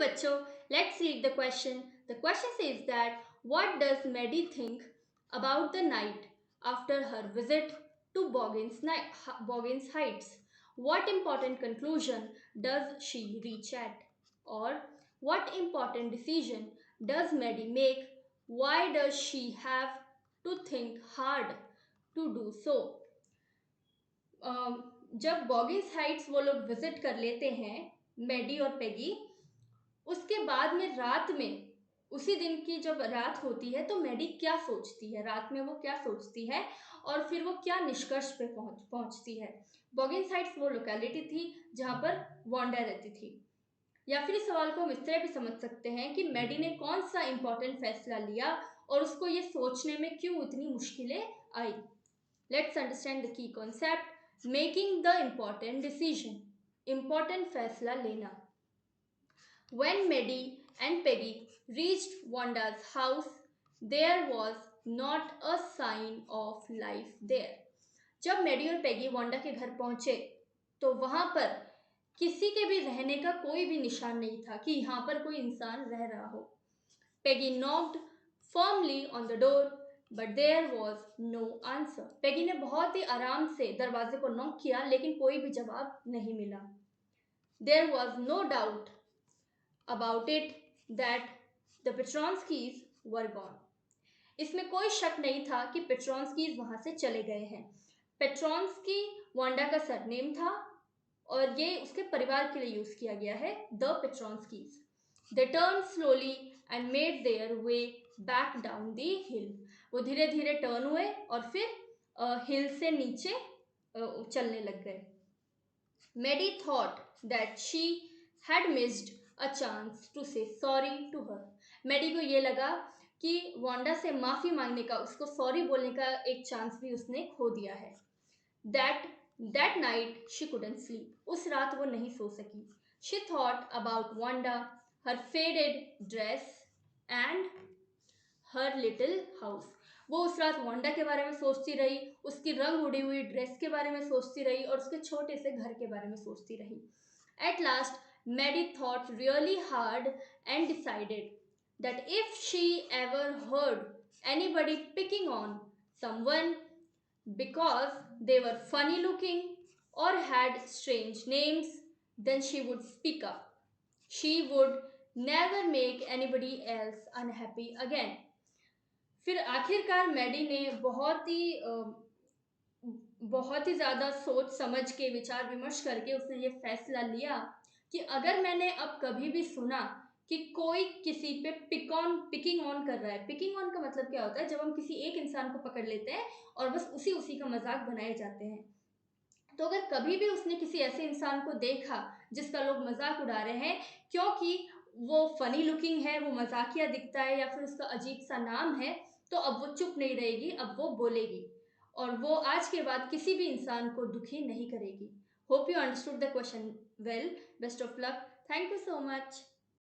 बच्चों, let's read the question. The question says that what does Maddie think about the night after her visit to Boggins Heights? What important conclusion does she reach at? Or what important decision does Maddie make? Why does she have to think hard to do so? जब बॉगिंस Heights वो लोग visit कर लेते हैं, Maddie और Peggy, उसके बाद में रात में, उसी दिन की जब रात होती है तो मैडी क्या सोचती है, रात में वो क्या सोचती है और फिर वो क्या निष्कर्ष पे पहुंचती है। बॉगिंस हाइट्स वो लोकेलिटी थी जहां पर वांडा रहती थी। या फिर इस सवाल को हम इस तरह भी समझ सकते हैं कि मैडी ने कौन सा इंपॉर्टेंट फैसला लिया और उसको ये सोचने में क्यों इतनी मुश्किलें आई। Let's understand the key concept. Making the important decision, important फैसला लेना। When Maddie and Peggy reached Wanda's house, there was not a sign of life there. जब मैडी और पेगी वांडा के घर पहुंचे तो वहां पर किसी के भी रहने का कोई भी निशान नहीं था कि यहाँ पर कोई इंसान रह रहा हो। Peggy knocked firmly on the door, but there was no answer. Peggy ने बहुत ही आराम से दरवाजे को नॉक किया लेकिन कोई भी जवाब नहीं मिला। There was no doubt about it that the Petronskis were gone. इसमें कोई शक नहीं था कि पेट्रॉन्स्कीज वहां से चले गए हैं। पेट्रॉन्स्की वांडा का सरनेम था और ये उसके परिवार के लिए यूज किया गया है, the पेट्रॉन्स्कीज। They turned slowly and made their way back down the hill. वो धीरे धीरे टर्न हुए और फिर हिल से नीचे चलने लग गए। Maddie thought that she had missed a chance to say sorry to her. Maddy को ये लगा कि वांडा से माफी मांगने का, उसको सॉरी बोलने का एक चांस भी उसने खो दिया है। That night she couldn't sleep. उस रात वो नहीं सो सकी। She thought about Wanda, her faded dress and her little house. वो उस रात वांडा के बारे में सोचती रही, उसकी रंग उड़ी हुई ड्रेस के बारे में सोचती रही और उसके छोटे से घर के बारे में सोचती रही। At last, Maddie thought really hard and decided that if she ever heard anybody picking on someone because they were funny looking or had strange names, then she would speak up. She would never make anybody else unhappy again. फिर आखिरकार Maddie ने बहुत ही ज़्यादा सोच समझ के विचार विमर्श करके उसने ये फैसला लिया कि अगर मैंने अब कभी भी सुना कि कोई किसी पे पिकिंग ऑन कर रहा है। पिकिंग ऑन का मतलब क्या होता है? जब हम किसी एक इंसान को पकड़ लेते हैं और बस उसी का मजाक बनाए जाते हैं। तो अगर कभी भी उसने किसी ऐसे इंसान को देखा जिसका लोग मजाक उड़ा रहे हैं क्योंकि वो फनी लुकिंग है, वो मजाकिया दिखता है या फिर उसका अजीब सा नाम है, तो अब वो चुप नहीं रहेगी, अब वो बोलेगी और वो आज के बाद किसी भी इंसान को दुखी नहीं करेगी। Hope you understood the question well. Best of luck. Thank you so much.